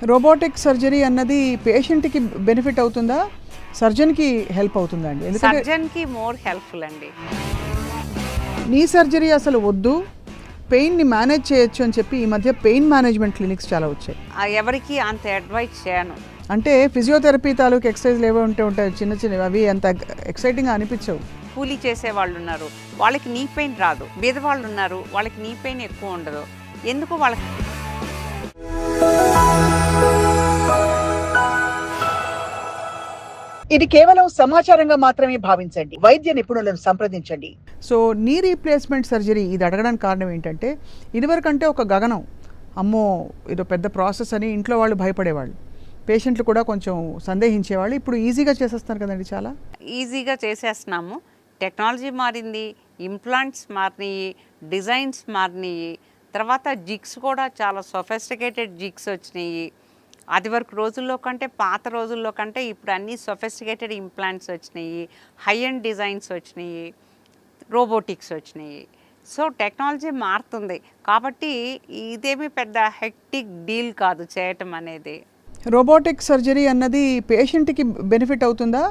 Robotic surgery అన్నది పేషెంట్కి benefit అవుతుందా, సర్జన్కి హెల్ప్ అవుతుందా అండి? ఎందుకంటే సర్జన్కి మోర్ హెల్ప్ఫుల్ అండి. నీ సర్జరీ అసలు వద్దు, పెయిన్ని మేనేజ్ చేయొచ్చు అని చెప్పి ఈ మధ్య పెయిన్ మేనేజ్మెంట్ క్లినిక్స్ చాలా వచ్చాయి. ఎవరికి అంత అడ్వైజ్ చేయను. అంటే ఫిజియోథెరపీ తాలూకు ఎక్సర్సైజ్లు ఏవో ఉంటాయి చిన్న చిన్నవి, అవి అంత ఎక్సైటింగ్గా అనిపించవు. కూలీ చేసే వాళ్ళు ఉన్నారు, వాళ్ళకి నీ పెయిన్ రాదు. బీదవాళ్ళు ఉన్నారు, వాళ్ళకి నీ పెయిన్ ఎక్కువ ఉండదు. ఎందుకు వాళ్ళకి ఇది కేవలం సమాచారంగా మాత్రమే భావించండి. వైద్య నిపుణులను సంప్రదించండి. సో నీ రీప్లేస్మెంట్ సర్జరీ ఇది అడగడానికి కారణం ఏంటంటే, ఇదివరకంటే ఒక గగనం, అమ్మో ఇదో పెద్ద ప్రాసెస్ అని ఇంట్లో వాళ్ళు భయపడేవాళ్ళు, పేషెంట్లు కూడా కొంచెం సందేహించేవాళ్ళు. ఇప్పుడు ఈజీగా చేసేస్తున్నారు కదండి, చాలా ఈజీగా చేసేస్తున్నాము. టెక్నాలజీ మారింది, ఇంప్లాంట్స్ మారినాయి, డిజైన్స్ మారినాయి. తర్వాత జిగ్స్ కూడా చాలా సొఫిస్టికేటెడ్ జిగ్స్ వచ్చినాయి. అది వరకు రోజుల్లో కంటే, పాత రోజుల్లో కంటే ఇప్పుడు అన్నీ సొఫిస్టికేటెడ్ ఇంప్లాంట్స్ వచ్చినాయి, హై అండ్ డిజైన్స్ వచ్చినాయి, రోబోటిక్స్ వచ్చినాయి. సో టెక్నాలజీ మారుతుంది కాబట్టి ఇదేమీ పెద్ద హెక్టిక్ డీల్ కాదు చేయటం అనేది. రోబోటిక్ సర్జరీ అన్నది పేషెంట్కి బెనిఫిట్ అవుతుందా,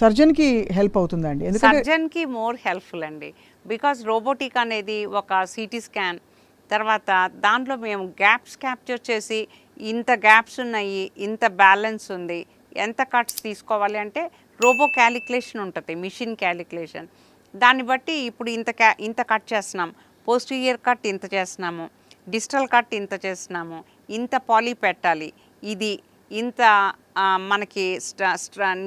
సర్జన్కి హెల్ప్ అవుతుందా అండి? ఎందుకంటే సర్జన్కి మోర్ హెల్ప్ఫుల్ అండి. బికాజ్ రోబోటిక్ అనేది ఒక సిటీ స్కాన్, తర్వాత దాంట్లో మేము గ్యాప్స్ క్యాప్చర్ చేసి ఇంత గ్యాప్స్ ఉన్నాయి, ఇంత బ్యాలెన్స్ ఉంది, ఎంత కట్స్ తీసుకోవాలి అంటే రోబో క్యాలిక్యులేషన్ ఉంటుంది, మిషన్ క్యాలిక్యులేషన్. దాన్ని బట్టి ఇప్పుడు ఇంత కట్ చేస్తున్నాం, పోస్టీరియర్ కట్ ఇంత చేస్తున్నాము, డిజిటల్ కట్ ఇంత చేస్తున్నాము, ఇంత పాలీ పెట్టాలి, ఇది ఇంత మనకి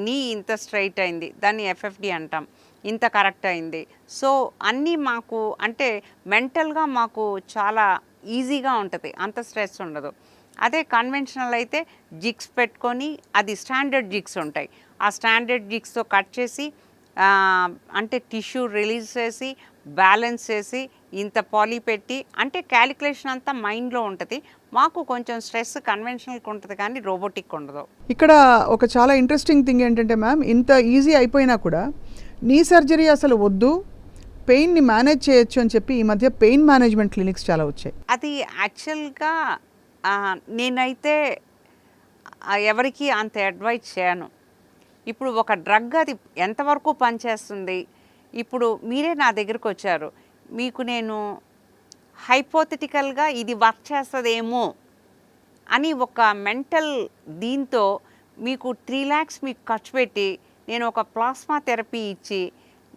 నీ ఇంత స్ట్రైట్ అయింది, దాన్ని ఎఫ్ఎఫ్డి అంటాం, ఇంత కరెక్ట్ అయింది. సో అన్నీ మాకు అంటే మెంటల్గా మాకు చాలా ఈజీగా ఉంటుంది, అంత స్ట్రెస్ ఉండదు. అదే కన్వెన్షనల్ అయితే జిగ్స్ పెట్టుకొని, అది స్టాండర్డ్ జిగ్స్ ఉంటాయి, ఆ స్టాండర్డ్ జిగ్స్తో కట్ చేసి అంటే టిష్యూ రిలీజ్ చేసి బ్యాలెన్స్ చేసి ఇంత పాలీ పెట్టి, అంటే క్యాలిక్యులేషన్ అంతా మైండ్లో ఉంటుంది. మాకు కొంచెం స్ట్రెస్ కన్వెన్షనల్కి ఉంటుంది కానీ రోబోటిక్ ఉండదు. ఇక్కడ ఒక చాలా ఇంట్రెస్టింగ్ థింగ్ ఏంటంటే మ్యామ్, ఇంత ఈజీ అయిపోయినా కూడా నీ సర్జరీ అసలు వద్దు, పెయిన్ని మేనేజ్ చేయొచ్చు అని చెప్పి ఈ మధ్య పెయిన్ మేనేజ్మెంట్ క్లినిక్స్ చాలా వచ్చాయి. అది యాక్చువల్గా నేనైతే ఎవరికి అంత అడ్వైజ్ చేయను. ఇప్పుడు ఒక డ్రగ్ అది ఎంతవరకు పనిచేస్తుంది, ఇప్పుడు మీరే నా దగ్గరకు వచ్చారు, మీకు నేను హైపోథెటికల్గా ఇది వర్క్ చేస్తుందేమో అని ఒక మెంటల్ దీంతో మీకు 3 lakhs మీకు ఖర్చు పెట్టి నేను ఒక ప్లాస్మా థెరపీ ఇచ్చి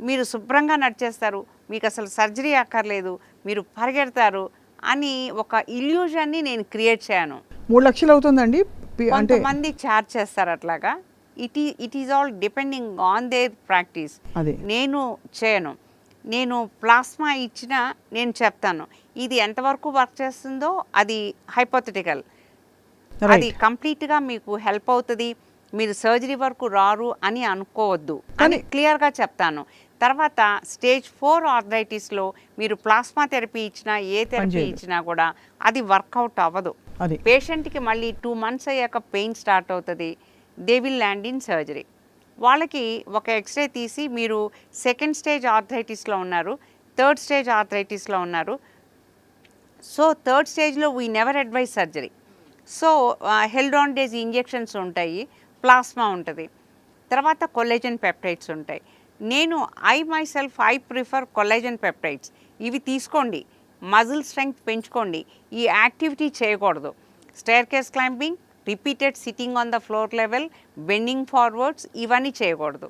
మీరు శుభ్రంగా నడిచేస్తారు, మీకు అసలు సర్జరీ అక్కర్లేదు, మీరు పరిగెడతారు అని ఒక ఇల్యూజన్ని నేను క్రియేట్ చేయను. 3 లక్షలు అవుతుందండి అంటే కొంతమంది ఛార్జ్ చేస్తారు అట్లాగా. It is all depending on their practice. నేను చేయను. నేను ప్లాస్మా ఇచ్చినా నేను చెప్తాను ఇది ఎంతవరకు వర్క్ చేస్తుందో, అది హైపోథెటికల్, అది కంప్లీట్గా మీకు హెల్ప్ అవుతుంది, మీరు సర్జరీ వరకు రారు అని అనుకోవద్దు అని క్లియర్గా చెప్తాను. తర్వాత స్టేజ్ 4 ఆర్థరైటిస్లో మీరు ప్లాస్మా థెరపీ ఇచ్చినా ఏ థెరపీ ఇచ్చినా కూడా అది వర్కౌట్ అవ్వదు. పేషెంట్కి మళ్ళీ 2 months అయ్యాక పెయిన్ స్టార్ట్ అవుతుంది, they will land in surgery. వాళ్ళకి ఒక ఎక్స్రే తీసి మీరు 2nd stage ఆర్థరైటిస్లో ఉన్నారు, 3rd stage ఆర్థరైటిస్లో ఉన్నారు, సో 3rd stageలో we never advise surgery. So హెల్డాండేజ్ ఇంజెక్షన్స్ ఉంటాయి, ప్లాస్మా ఉంటుంది, తర్వాత కొల్లాజెన్ పెప్టైడ్స్ ఉంటాయి. నేను ఐ ప్రిఫర్ కొల్లాజెన్ పెప్టైడ్స్. ఇవి తీసుకోండి, మజిల్ స్ట్రెంగ్త్ పెంచుకోండి. ఈ యాక్టివిటీ చేయకూడదు, staircase climbing, repeated sitting on the floor level, bending forwards, ఇవన్నీ చేయకూడదు.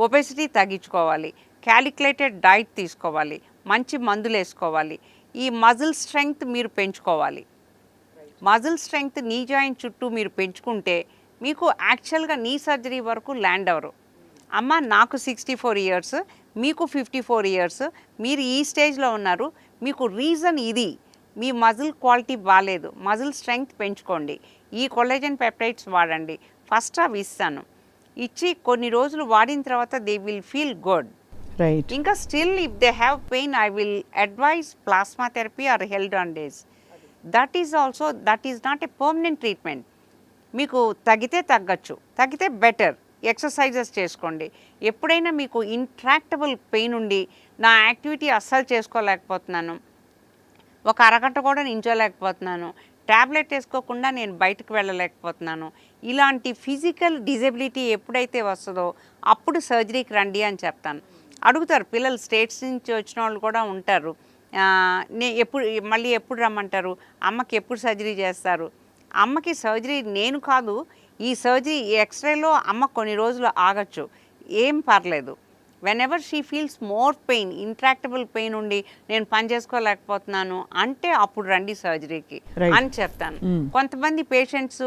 ఒబెసిటీ తగ్గించుకోవాలి, క్యాలిక్యులేటెడ్ డైట్ తీసుకోవాలి, మంచి మందులు వేసుకోవాలి. ఈ మజిల్ స్ట్రెంగ్త్ మీరు పెంచుకోవాలి. మజిల్ స్ట్రెంగ్త్ నీ జాయింట్ చుట్టూ మీరు పెంచుకుంటే మీకు యాక్చువల్గా నీ సర్జరీ వరకు ల్యాండ్ అవ్వరు. అమ్మ నాకు 64 years, మీకు 54 years, మీరు ఈ స్టేజ్లో ఉన్నారు, మీకు రీజన్ ఇది, మీ మజిల్ క్వాలిటీ బాగాలేదు, మజిల్ స్ట్రెంగ్త్ పెంచుకోండి, ఈ కొల్లాజెన్ పెప్టైడ్స్ వాడండి. ఫస్ట్ అవి ఇస్తాను, ఇచ్చి కొన్ని రోజులు వాడిన తర్వాత దే విల్ ఫీల్ గుడ్. ఇంకా still if they have pain I will advise plasma therapy or హెల్డాండేజ్. That is not a permanent treatment. మీకు తగ్గితే తగ్గచ్చు, తగ్గితే బెటర్, ఎక్సర్సైజెస్ చేసుకోండి. ఎప్పుడైనా మీకు ఇంట్రాక్టబుల్ పెయిన్ ఉండి నా యాక్టివిటీ అస్సలు చేసుకోలేకపోతున్నాను, ఒక అరగంట కూడా నించోలేకపోతున్నాను, ట్యాబ్లెట్ వేసుకోకుండా నేను బయటకు వెళ్ళలేకపోతున్నాను. ఇలాంటి ఫిజికల్ డిజబిలిటీ ఎప్పుడైతే వస్తుందో అప్పుడు సర్జరీకి రండి అని చెప్తాను. అడుగుతారు పిల్లలు, స్టేట్స్ నుంచి వచ్చిన వాళ్ళు కూడా ఉంటారు. మళ్ళీ ఎప్పుడు రమ్మంటారు, అమ్మకి ఎప్పుడు సర్జరీ చేస్తారు? అమ్మకి సర్జరీ నేను కాదు, ఈ సర్జరీ ఈ ఎక్స్రేలో అమ్మ కొన్ని రోజులు ఆగచ్చు, ఏం పర్లేదు. Whenever she feels more pain, intractable pain ఉండి నేను పని చేసుకోలేకపోతున్నాను అంటే అప్పుడు రండి సర్జరీకి అని చెప్తాను. కొంతమంది పేషెంట్స్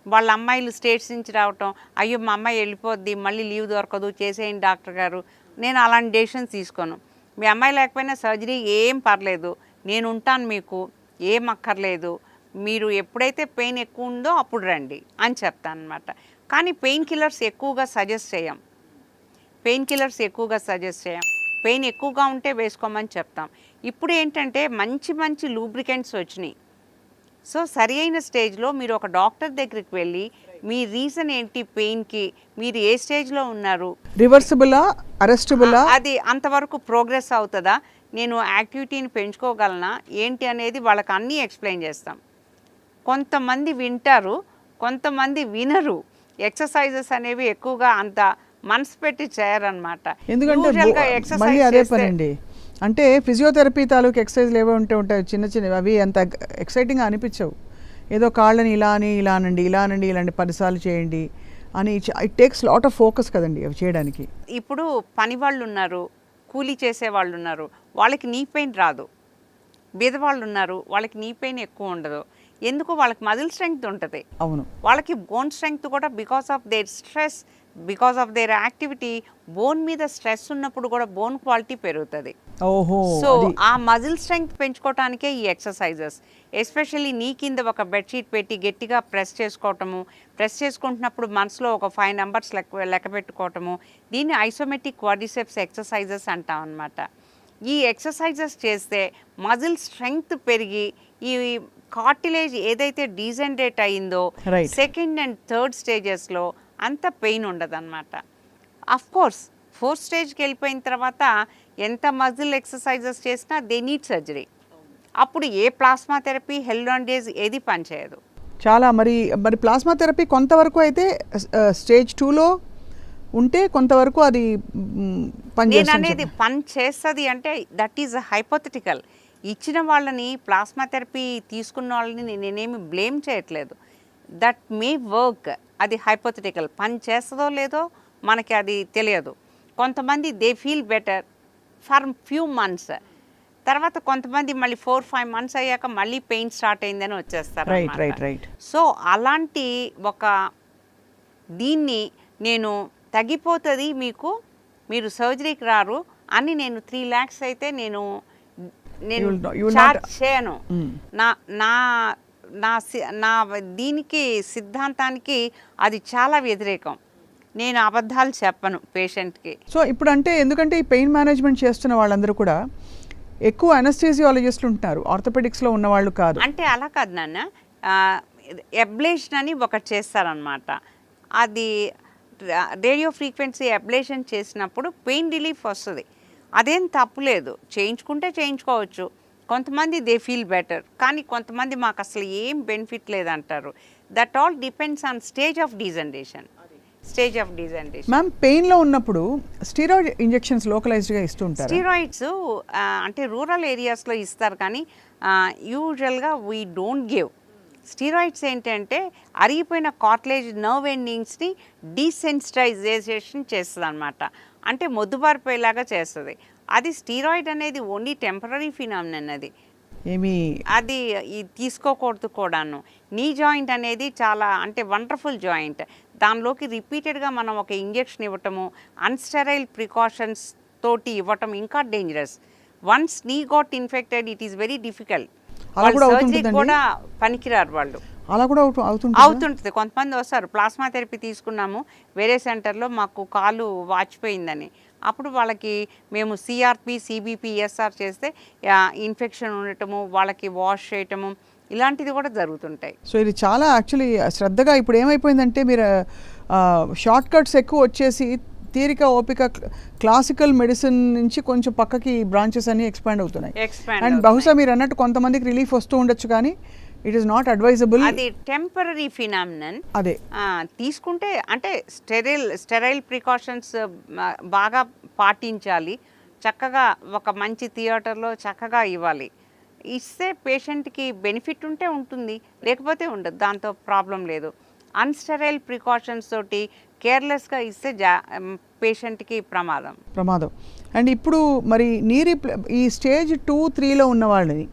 వాళ్ళ అమ్మాయిలు స్టేట్స్ నుంచి రావటం, అయ్యో మా అమ్మాయి వెళ్ళిపోద్ది, మళ్ళీ లీవ్ దొరకదు, చేసేయండి డాక్టర్ గారు. నేను అలాంటి డెసిషన్స్ తీసుకోను. మీ అమ్మాయి లేకపోయినా సర్జరీ ఏం పర్లేదు, నేను ఉంటాను, మీకు ఏం అక్కర్లేదు, మీరు ఎప్పుడైతే పెయిన్ ఎక్కువ ఉందో అప్పుడు రండి అని చెప్తాను అనమాట. కానీ పెయిన్ కిల్లర్స్ ఎక్కువగా సజెస్ట్ చేయం. పెయిన్ ఎక్కువగా ఉంటే వేసుకోమని చెప్తాం. ఇప్పుడు ఏంటంటే మంచి మంచి లూబ్రికెంట్స్ వచ్చినాయి. సో సరి అయిన స్టేజ్లో మీరు ఒక డాక్టర్ దగ్గరికి వెళ్ళి మీ రీజన్ ఏంటి పెయిన్కి, మీరు ఏ స్టేజ్లో ఉన్నారు, రివర్సిబులా అరెస్టబులా, అది అంతవరకు ప్రోగ్రెస్ అవుతుందా, నేను యాక్టివిటీని పెంచుకోగలనా ఏంటి అనేది వాళ్ళకి అన్నీ ఎక్స్ప్లెయిన్ చేస్తాం. కొంతమంది వింటారు, కొంతమంది వినరు. ఎక్సర్సైజెస్ అనేవి ఎక్కువగా అంత మనసు పెట్టి చేయరనమాట. ఎందుకంటే మళ్ళీ అదే పని అండి. అంటే ఫిజియోథెరపీ తాలూకు ఎక్సర్సైజ్లు ఏవో ఉంటాయి చిన్న చిన్నవి, అవి అంత ఎక్సైటింగ్గా అనిపించవు. ఏదో కాళ్ళని ఇలా అనండి 10 సార్లు చేయండి అని. It takes lot of focus కదండి అవి చేయడానికి. ఇప్పుడు పని వాళ్ళు ఉన్నారు, కూలీ చేసే వాళ్ళు ఉన్నారు, వాళ్ళకి నీ పెయిన్ రాదు. బీదవాళ్ళు ఉన్నారు, వాళ్ళకి నీ పెయిన్ ఎక్కువ ఉండదు. ఎందుకు? వాళ్ళకి మజిల్ స్ట్రెంగ్త్ ఉంటుంది. అవును, వాళ్ళకి బోన్ స్ట్రెంగ్త్ కూడా because of their stress, because of their activity. Bone మీద స్ట్రెస్ ఉన్నప్పుడు కూడా బోన్ క్వాలిటీ పెరుగుతుంది. సో ఆ మజిల్ స్ట్రెంగ్త్ పెంచుకోవటానికే ఈ ఎక్సర్సైజెస్. ఎస్పెషల్లీ నీ కింద ఒక బెడ్షీట్ పెట్టి గట్టిగా ప్రెస్ చేసుకోవటము, ప్రెస్ చేసుకుంటున్నప్పుడు మనసులో ఒక 5 నెంబర్స్ లెక్క పెట్టుకోవటము, దీన్ని ఐసోమెట్రిక్ క్వాడ్రిసెప్స్ ఎక్సర్సైజెస్ అంటాం అన్నమాట. ఈ ఎక్సర్సైజెస్ చేస్తే మజిల్ స్ట్రెంగ్త్ పెరిగి ఈ కార్టిలేజ్ ఏదైతే డీజనరేట్ అయిందో సెకండ్ అండ్ థర్డ్ స్టేజెస్లో అంత పెయిన్ ఉండదు అనమాట. అఫ్కోర్స్ 4th స్టేజ్కి వెళ్ళిపోయిన తర్వాత ఎంత మజిల్ ఎక్సర్సైజెస్ చేసినా దే నీడ్ సర్జరీ. అప్పుడు ఏ ప్లాస్మా థెరపీ, హెల్డాండేజ్ ఏది పనిచేయదు. చాలా మరి ప్లాస్మా థెరపీ కొంతవరకు అయితే స్టేజ్ 2లో ఉంటే కొంతవరకు అది నేను అనేది పని చేస్తుంది అంటే దట్ ఈజ్ హైపోథెటికల్. ఇచ్చిన వాళ్ళని, ప్లాస్మా థెరపీ తీసుకున్న వాళ్ళని నేనేమి బ్లేమ్ చేయట్లేదు. దట్ మే వర్క్, అది హైపోథెటికల్. పని చేస్తుందో లేదో మనకి అది తెలియదు. కొంతమంది they feel better for few months, తర్వాత కొంతమంది మళ్ళీ 4-5 మంత్స్ అయ్యాక మళ్ళీ పెయిన్ స్టార్ట్ అయిందని వచ్చేస్తారు. సో అలాంటి ఒక దీన్ని నేను తగ్గిపోతుంది మీకు, మీరు సర్జరీకి రారు అని నేను 3 lakhs అయితే నేను చార్జ్ చేయను. నా దీనికి సిద్ధాంతానికి అది చాలా వ్యతిరేకం. నేను అబద్ధాలు చెప్పను పేషెంట్కి. సో ఇప్పుడు అంటే ఎందుకంటే ఈ పెయిన్ మేనేజ్మెంట్ చేస్తున్న వాళ్ళందరూ కూడా ఎక్కువ అనస్థీసియాలజిస్టులు ఉంటారు, ఆర్థోపెడిక్స్లో ఉన్నవాళ్ళు కాదు. అంటే అలా కాదు నాన్న, ఎబ్లేషన్ అని ఒకటి చేస్తారనమాట. అది రేడియో ఫ్రీక్వెన్సీ అబ్లేషన్ చేసినప్పుడు పెయిన్ రిలీఫ్ వస్తుంది. అదేం తప్పులేదు, చేయించుకుంటే చేయించుకోవచ్చు. కొంతమంది దే ఫీల్ బెటర్, కానీ కొంతమంది మాకు అసలు ఏం బెనిఫిట్ లేదంటారు. That all depends on stage of degeneration. Ma'am, పెయిన్లో ఉన్నప్పుడు స్టీరాయిడ్ ఇంజెక్షన్స్ లోకలైజ్డ్గా ఇస్తూ ఉంటారు. స్టీరాయిడ్స్ అంటే రూరల్ ఏరియాస్లో ఇస్తారు, కానీ యూజువల్గా వీ డోంట్ గివ్. స్టీరాయిడ్స్ ఏంటంటే అరిగిపోయిన కార్టిలేజ్ నర్వ్ ఎండింగ్స్ని డీసెన్సిటైజేషన్ చేస్తుంది అనమాట. అంటే మొద్దుబారిపోయేలాగా చేస్తుంది. అది స్టీరాయిడ్ అనేది ఓన్లీ టెంపరీ ఫినామినన్. అది తీసుకోకూడదు కూడాను. నీ జాయింట్ అనేది చాలా అంటే వండర్ఫుల్ జాయింట్. దానిలోకి రిపీటెడ్గా మనం ఒక ఇంజెక్షన్ ఇవ్వటము, అన్స్టెరైల్ ప్రికాషన్స్ తోటి ఇవ్వటం ఇంకా డేంజరస్. వన్స్ నీ got infected it is very difficult. Surgery కూడా పనికిరారు వాళ్ళు. అలా కూడా అవుతుంటుంది. కొంతమంది వస్తారు, ప్లాస్మా థెరపీ తీసుకున్నాము వేరే సెంటర్లో, మాకు కాలు వాచిపోయిందని. అప్పుడు వాళ్ళకి మేము సిఆర్పి, సిబిపి, ఎస్ఆర్ చేస్తే ఇన్ఫెక్షన్ ఉండటము, వాళ్ళకి వాష్ చేయటము, ఇలాంటిది కూడా జరుగుతుంటాయి. సో ఇది చాలా యాక్చువల్లీ శ్రద్ధగా. ఇప్పుడు ఏమైపోయిందంటే మీరు షార్ట్ కట్స్ ఎక్కువ వచ్చేసి తీరిక, ఓపిక, క్లాసికల్ మెడిసిన్ నుంచి కొంచెం పక్కకి బ్రాంచెస్ అన్ని ఎక్స్పాండ్ అవుతున్నాయి. అండ్ బహుశా మీరు అన్నట్టు కొంతమందికి రిలీఫ్ వస్తూ ఉండొచ్చు, కానీ ఇట్ ఈస్ నాట్ అడ్వైజబుల్. అది టెంపరీ ఫినామినన్. అదే తీసుకుంటే అంటే స్టెరైల్ ప్రికాషన్స్ బాగా పాటించాలి, చక్కగా ఒక మంచి థియేటర్లో చక్కగా ఇవ్వాలి. ఇస్తే పేషెంట్కి బెనిఫిట్ ఉంటే ఉంటుంది, లేకపోతే ఉండదు, దాంతో ప్రాబ్లం లేదు. అన్స్టెరైల్ ప్రికాషన్స్ తోటి కేర్లెస్గా ఇస్తే పేషెంట్కి ప్రమాదం. అండ్ ఇప్పుడు మరి ఈ స్టేజ్ 2-3లో ఉన్న వాళ్ళని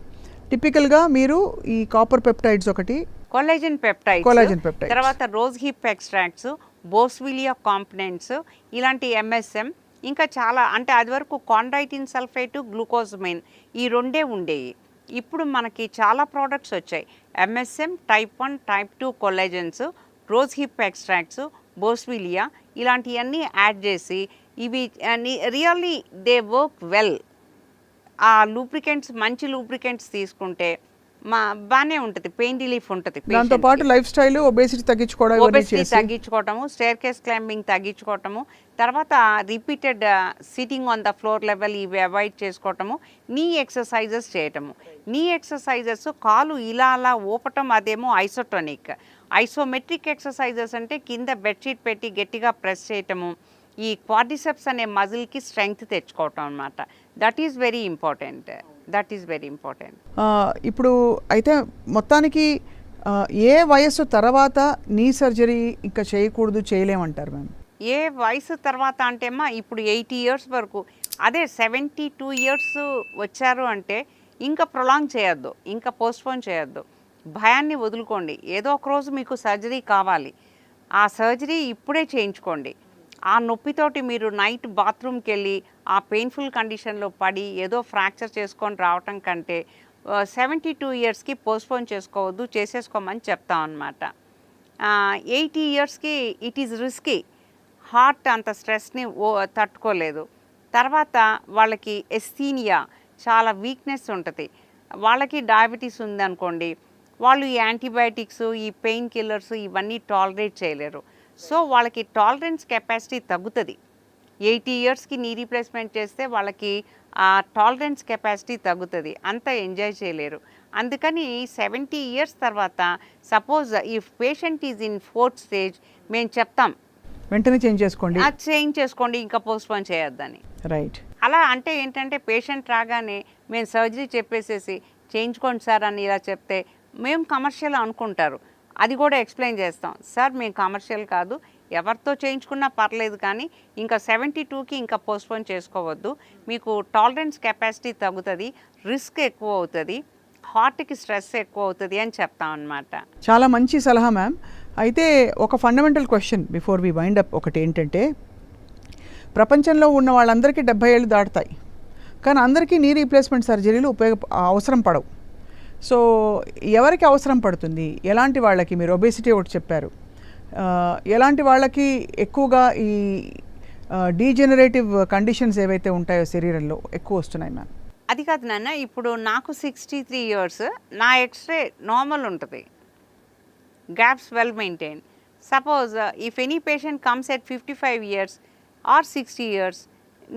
టిపికల్గా మీరు ఈ కాపర్ పెప్టైడ్స్ ఒకటి, కొలాజన్ పెప్టైడ్స్, తర్వాత రోజ్ హిప్ ఎక్స్ట్రాక్ట్స్, బోస్విలియా కాంపనెంట్స్, ఇలాంటి ఎంఎస్ఎం, ఇంకా చాలా, అంటే అది వరకు కాండ్రైటిన్ సల్ఫేట్, గ్లూకోజమైన్ ఈ రెండే ఉండేవి. ఇప్పుడు మనకి చాలా ప్రోడక్ట్స్ వచ్చాయి. MSM, type 1, type 2 collagens, rose hip extracts, boswellia ఇలాంటివన్నీ యాడ్ చేసి ఇవి రియల్లీ దే వర్క్ వెల్. ఆ లూబ్రికెంట్స్, మంచి లూబ్రికెంట్స్ తీసుకుంటే బాగానే ఉంటుంది, పెయిన్ రిలీఫ్ ఉంటుంది. దాంతో పాటు లైఫ్ స్టైల్, ఒబేసిటీ తగ్గించుకోవటము, స్టేర్ కేస్ క్లైంబింగ్ తగ్గించుకోవటము, తర్వాత repeated sitting on the floor level ఇవి అవాయిడ్ చేసుకోవటము, నీ ఎక్సర్సైజెస్ చేయటము. నీ ఎక్సర్సైజెస్ కాలు ఇలా అలా ఊపటం, అదేమో ఐసోటోనిక్. ఐసోమెట్రిక్ ఎక్సర్సైజెస్ అంటే కింద బెడ్షీట్ పెట్టి గట్టిగా ప్రెస్ చేయటము, ఈ క్వాడ్రిసెప్స్ అనే మజిల్కి స్ట్రెంగ్త్ తెచ్చుకోవటం అనమాట. That is very important. ఇప్పుడు అయితే మొత్తానికి ఏ వయస్సు తర్వాత నీ సర్జరీ ఇంకా చేయకూడదు, చేయలేమంటారు మ్యామ్? ఏ వయసు తర్వాత అంటే ఇప్పుడు 80 years వరకు, అదే 72 years వచ్చారు అంటే ఇంకా ప్రొలాంగ్ చేయొద్దు, ఇంకా పోస్ట్పోన్ చేయొద్దు. భయాన్ని వదులుకోండి. ఏదో ఒక రోజు మీకు సర్జరీ కావాలి, ఆ సర్జరీ ఇప్పుడే చేయించుకోండి. ఆ నొప్పితోటి మీరు నైట్ బాత్రూమ్కి వెళ్ళి ఆ పెయిన్ఫుల్ కండిషన్లో పడి ఏదో ఫ్రాక్చర్ చేసుకొని రావటం కంటే 72 yearsకి పోస్ట్పోన్ చేసుకోవద్దు, చేసేసుకోమని చెప్తాం అన్నమాట. 80 yearsకి ఇట్ ఈజ్ రిస్కీ. హార్ట్ అంత స్ట్రెస్ని తట్టుకోలేదు. తర్వాత వాళ్ళకి ఎస్థీనియా, చాలా వీక్నెస్ ఉంటుంది. వాళ్ళకి డయాబెటీస్ ఉందనుకోండి, వాళ్ళు ఈ యాంటీబయాటిక్స్, ఈ పెయిన్ కిల్లర్స్ ఇవన్నీ టాలరేట్ చేయలేరు. సో వాళ్ళకి టాలరెన్స్ కెపాసిటీ తగ్గుతుంది. 80 yearsకి నీ రీప్లేస్మెంట్ చేస్తే వాళ్ళకి ఆ టాలరెన్స్ కెపాసిటీ తగ్గుతుంది, అంత ఎంజాయ్ చేయలేరు. అందుకని 70 years తర్వాత suppose if patient is in 4th stage మేము చెప్తాం వెంటనే చేంజ్ చేసుకోండి, ఇంకా పోస్ట్పోన్ చేయొద్దని. రైట్. అలా అంటే ఏంటంటే పేషెంట్ రాగానే మేము సర్జరీ చెప్పేసేసి చేయించుకోండి సార్ అని ఇలా చెప్తే మేము కమర్షియల్ అనుకుంటారు. అది కూడా ఎక్స్ప్లెయిన్ చేస్తాం. సార్ మేము కమర్షియల్ కాదు, ఎవరితో చేయించుకున్నా పర్లేదు, కానీ ఇంకా 72కి ఇంకా పోస్ట్పోన్ చేసుకోవద్దు, మీకు టాలరెన్స్ కెపాసిటీ తగ్గుతుంది, రిస్క్ ఎక్కువ అవుతుంది, హార్ట్కి స్ట్రెస్ ఎక్కువ అవుతుంది అని చెప్తాం అన్నమాట. చాలా మంచి సలహా మ్యామ్. అయితే ఒక fundamental question before we wind up ఒకటి ఏంటంటే, ప్రపంచంలో ఉన్న వాళ్ళందరికీ 70 ఏళ్ళు దాటుతాయి, కానీ అందరికీ నీ రీప్లేస్మెంట్ సర్జరీలు అవసరం పడవు. సో ఎవరికి అవసరం పడుతుంది, ఎలాంటి వాళ్ళకి? మీరు ఒబేసిటీ ఒకటి చెప్పారు, ఎలాంటి వాళ్ళకి ఎక్కువగా ఈ డీజెనరేటివ్ కండిషన్స్ ఏవైతే ఉంటాయో శరీరంలో ఎక్కువ వస్తున్నాయి మ్యామ్? అది కాదు నాన్న, ఇప్పుడు నాకు 63 years, నా ఎక్స్రే నార్మల్ ఉంటుంది, gaps well maintain. Suppose if any patient comes at 55 years or 60 years,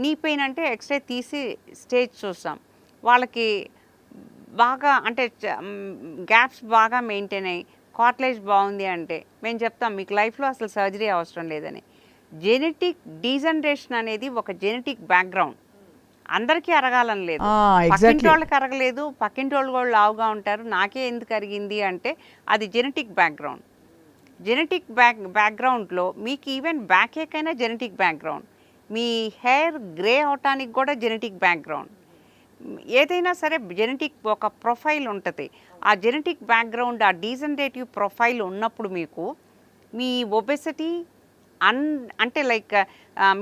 knee pain అంటే ఎక్స్రే తీసి స్టేజ్ చూస్తాం. వాళ్ళకి బాగా అంటే గ్యాప్స్ బాగా మెయింటైన్ అయ్యి కార్టిలేజ్ బాగుంది అంటే మేము చెప్తాం మీకు లైఫ్లో అసలు సర్జరీ అవసరం లేదని. జెనెటిక్ డీజనరేషన్ అనేది ఒక జెనెటిక్ బ్యాక్గ్రౌండ్, అందరికీ అరగాలని లేదు. పక్కింటి వాళ్ళకి అరగలేదు, పక్కింటి వాళ్ళు కూడా లావుగా ఉంటారు, నాకే ఎందుకు అరిగింది అంటే అది జెనెటిక్ బ్యాక్గ్రౌండ్. జెనెటిక్ బ్యాక్గ్రౌండ్లో మీకు ఈవెన్ బ్యాక్ ఏక్ అయినా జెనెటిక్ బ్యాక్గ్రౌండ్, మీ హెయిర్ గ్రే అవటానికి కూడా జెనెటిక్ బ్యాక్గ్రౌండ్. ఏదైనా సరే జెనెటిక్ ఒక ప్రొఫైల్ ఉంటుంది. ఆ జెనెటిక్ బ్యాక్గ్రౌండ్, ఆ డీజనరేటివ్ ప్రొఫైల్ ఉన్నప్పుడు మీకు మీ ఒబెసిటీ అంటే లైక్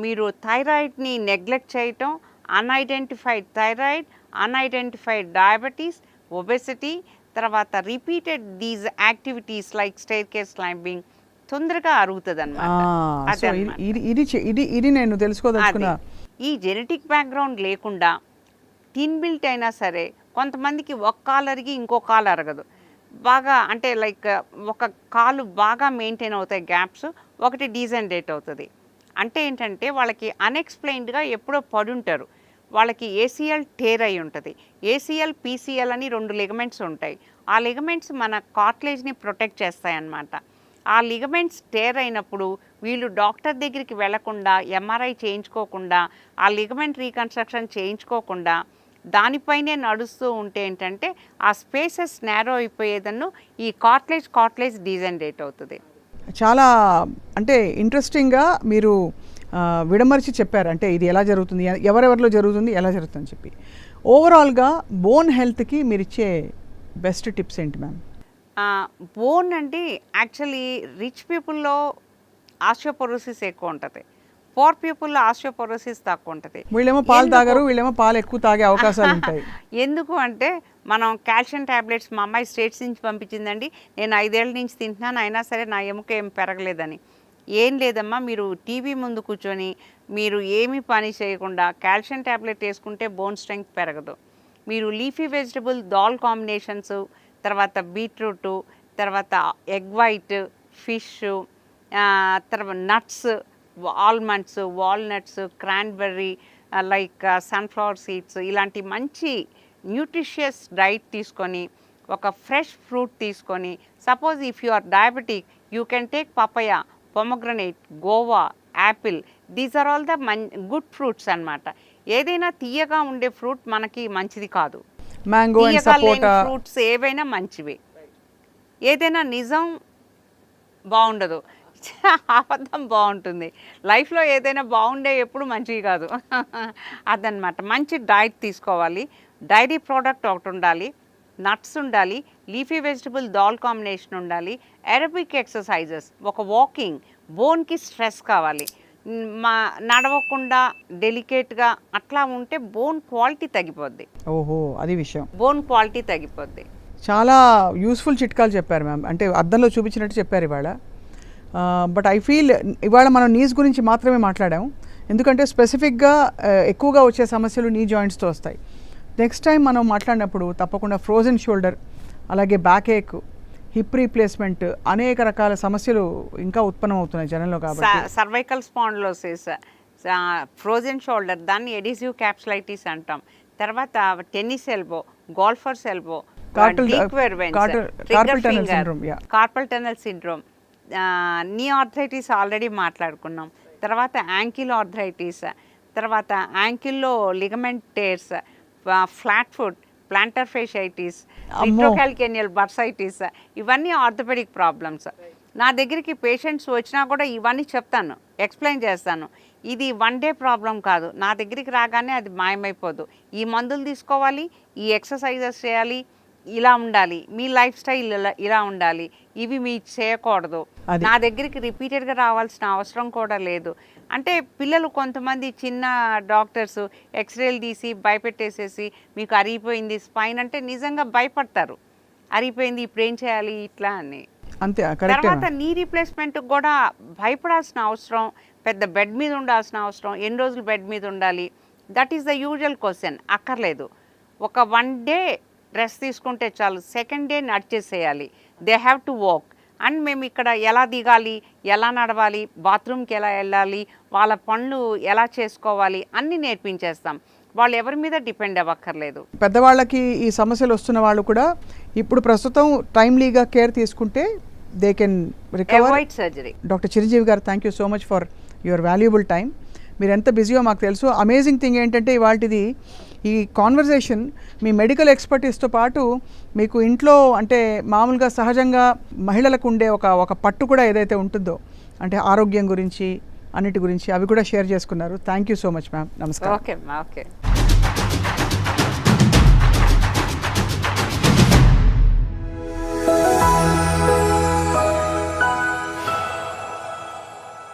మీరు థైరాయిడ్ని నెగ్లెక్ట్ చేయటం, unidentified thyroid, unidentified diabetes, obesity, తర్వాత repeated these activities like staircase climbing తొందరగా అరుగుతుంది అన్నమాట. ఇది నేను తెలుసుకోదలుచుకున్నా. ఈ జెనెటిక్ బ్యాక్గ్రౌండ్ లేకుండా ఇన్బిల్ట్ అయినా సరే కొంతమందికి ఒక కాలు అరిగి ఇంకో కాలు అరగదు, బాగా అంటే లైక్ ఒక కాలు బాగా మెయింటైన్ అవుతాయి గ్యాప్స్, ఒకటి డీజనరేట్ అవుతుంది. అంటే ఏంటంటే వాళ్ళకి అన్ఎక్స్ప్లెయిన్డ్గా ఎప్పుడో పడుంటారు, వాళ్ళకి ఏసీఎల్ టేర్ అయి ఉంటుంది. ఏసీఎల్, పీసీఎల్ అని 2 లిగమెంట్స్ ఉంటాయి. ఆ లిగమెంట్స్ మన కార్టిలేజ్ని ప్రొటెక్ట్ చేస్తాయన్నమాట. ఆ లిగమెంట్స్ టేర్ అయినప్పుడు వీళ్ళు డాక్టర్ దగ్గరికి వెళ్లకుండా, ఎంఆర్ఐ చేయించుకోకుండా, ఆ లిగమెంట్ రీకన్స్ట్రక్షన్ చేయించుకోకుండా దానిపైనే నడుస్తూ ఉంటే ఏంటంటే ఆ స్పేసెస్ నేరో అయిపోయేదన్ను ఈ కార్టిలేజ్ డీజనరేట్ అవుతుంది. చాలా అంటే ఇంట్రెస్టింగ్గా మీరు విడమర్చి చెప్పారు. అంటే ఇది ఎలా జరుగుతుంది, ఎవరెవరిలో జరుగుతుంది, ఎలా జరుగుతుంది అని చెప్పి. ఓవరాల్గా బోన్ హెల్త్కి మీరు ఇచ్చే బెస్ట్ టిప్స్ ఏంటి మ్యామ్? బోన్ అంటే యాక్చువల్లీ రిచ్ పీపుల్లో ఆస్టియోపోరోసిస్ ఎక్కువ ఉంటుంది, పూర్ పీపుల్లో ఆస్టియోపోరోసిస్ తక్కువ ఉంటుంది. వీళ్ళేమో పాలు తాగరు, వీళ్ళేమో పాలు ఎక్కువ తాగే అవకాశాలు ఉంటాయి. ఎందుకు అంటే మనం కాల్షియం ట్యాబ్లెట్స్ మా అమ్మాయి స్టేట్స్ నుంచి పంపించిందండి, నేను 5 ఏళ్ళ నుంచి తింటున్నాను, అయినా సరే నా ఎముక ఏం పెరగలేదని. ఏం లేదమ్మా, మీరు టీవీ ముందు కూర్చొని మీరు ఏమీ పని చేయకుండా కాల్షియం ట్యాబ్లెట్ వేసుకుంటే బోన్ స్ట్రెంగ్త్ పెరగదు. మీరు లీఫీ వెజిటబుల్ దాల్ కాంబినేషన్స్, తర్వాత బీట్రూటు, తర్వాత ఎగ్ వైట్, ఫిష్, తర్వాత nuts, almonds, walnuts, cranberry, like sunflower seeds, ఇలాంటి మంచి న్యూట్రిషియస్ డైట్ తీసుకొని ఒక ఫ్రెష్ ఫ్రూట్ తీసుకొని, suppose if you are diabetic you can take papaya, pomegranate, guava, apple. These are all the good fruits అన్నమాట. ఏదైనా తీయగా ఉండే ఫ్రూట్ మనకి మంచిది కాదు. మ్యాంగో అండ్ సపోటా ఫ్రూట్స్ ఏవైనా మంచివి. ఏదైనా నిజం బాగుండదు, అబద్ధం బాగుంటుంది. లైఫ్లో ఏదైనా బాగుండే ఎప్పుడు మంచివి కాదు. అదనమాట. మంచి డైట్ తీసుకోవాలి, డైరీ ప్రోడక్ట్ ఒకటి ఉండాలి, నట్స్ ఉండాలి, లీఫీ వెజిటబుల్ దాల్ కాంబినేషన్ ఉండాలి, ఎరోబిక్ ఎక్సర్సైజెస్, ఒక వాకింగ్. బోన్కి స్ట్రెస్ కావాలి. నడవకుండా డెలికేట్గా అట్లా ఉంటే బోన్ క్వాలిటీ తగ్గిపోద్ది. ఓహో, అది విషయం. బోన్ క్వాలిటీ తగ్గిపోద్ది. చాలా యూస్ఫుల్ చిట్కాలు చెప్పారు మ్యామ్. అంటే అద్దంలో చూపించినట్టు చెప్పారు ఇవాళ. బట్ ఐ ఫీల్ ఇవాళ మనం నీస్ గురించి మాత్రమే మాట్లాడాము, ఎందుకంటే స్పెసిఫిక్గా ఎక్కువగా వచ్చే సమస్యలు నీ జాయింట్స్తో వస్తాయి. నెక్స్ట్ టైం మనం మాట్లాడినప్పుడు తప్పకుండా ఫ్రోజన్ షోల్డర్, అలాగే బ్యాక్ ఏక్, హిప్ రీప్లేస్మెంట్, అనేక రకాల సమస్యలు ఇంకా ఉత్పన్నం అవుతున్నాయి జనంలో. కాబట్టి సర్వైకల్ స్పాండిలోసిస్, ఫ్రోజన్ షోల్డర్, దాన్ని ఎడిసివ్ క్యాప్సులైటిస్ అంటాం. తర్వాత tennis elbow, golfer's elbow, carpal tunnel syndrome, knee arthritis already మాట్లాడుకున్నాం. తర్వాత యాంకిల్ ఆర్థరైటిస్, తర్వాత యాంకిల్లో ligament tears, flat foot, plantar fasciitis, retrocalcaneal bursitis, ఇవన్నీ ఆర్థోపెడిక్ ప్రాబ్లమ్స్. నా దగ్గరికి పేషెంట్స్ వచ్చినా కూడా ఇవన్నీ చెప్తాను, ఎక్స్ప్లెయిన్ చేస్తాను. ఇది 1 డే ప్రాబ్లం కాదు, నా దగ్గరికి రాగానే అది మాయమైపోదు. ఈ మందులు తీసుకోవాలి, ఈ ఎక్సర్సైజెస్ చేయాలి, ఇలా ఉండాలి, మీ లైఫ్ స్టైల్ ఇలా ఉండాలి, ఇవి మీరు చేయకూడదు. నా దగ్గరికి రిపీటెడ్గా రావాల్సిన అవసరం కూడా లేదు. అంటే పిల్లలు కొంతమంది చిన్న డాక్టర్స్ ఎక్స్రేలు తీసి భయపెట్టేసేసి మీకు అరిగిపోయింది స్పైన్ అంటే నిజంగా భయపడతారు, అరిగిపోయింది ఇప్పుడు ఏం చేయాలి ఇట్లా అని. అంతే. తర్వాత నీ రీప్లేస్మెంట్ కూడా భయపడాల్సిన అవసరం, పెద్ద బెడ్ మీద ఉండాల్సిన అవసరం, ఎన్ని రోజులు బెడ్ మీద ఉండాలి, that is the usual question. అక్కర్లేదు. ఒక 1 డే రెస్ట్ తీసుకుంటే చాలు, సెకండ్ డే నడిచేసేయాలి. They have to walk. And మేము ఇక్కడ ఎలా దిగాలి, ఎలా నడవాలి, బాత్రూమ్కి ఎలా వెళ్ళాలి, వాళ్ళ పనులు ఎలా చేసుకోవాలి అన్నీ నేర్పించేస్తాం. వాళ్ళు ఎవరి మీద డిపెండ్ అవ్వక్కర్లేదు. పెద్దవాళ్ళకి ఈ సమస్యలు వస్తున్న వాళ్ళు కూడా ఇప్పుడు ప్రస్తుతం టైమ్లీగా కేర్ తీసుకుంటే they can recover. Avoid surgery. Doctor Chiranjeevi garu, thank you so much for your valuable time. మీరు ఎంత బిజీయో మాకు తెలుసు. అమేజింగ్ థింగ్ ఏంటంటే ఇవాళది ఈ కాన్వర్జేషన్ మీ మెడికల్ ఎక్స్పర్టీస్తో పాటు మీకు ఇంట్లో అంటే మామూలుగా సహజంగా మహిళలకు ఉండే ఒక పట్టు కూడా ఏదైతే ఉంటుందో, అంటే ఆరోగ్యం గురించి అన్నిటి గురించి అవి కూడా షేర్ చేసుకున్నారు. Thank you so much ma'am. నమస్కారం. ఓకే.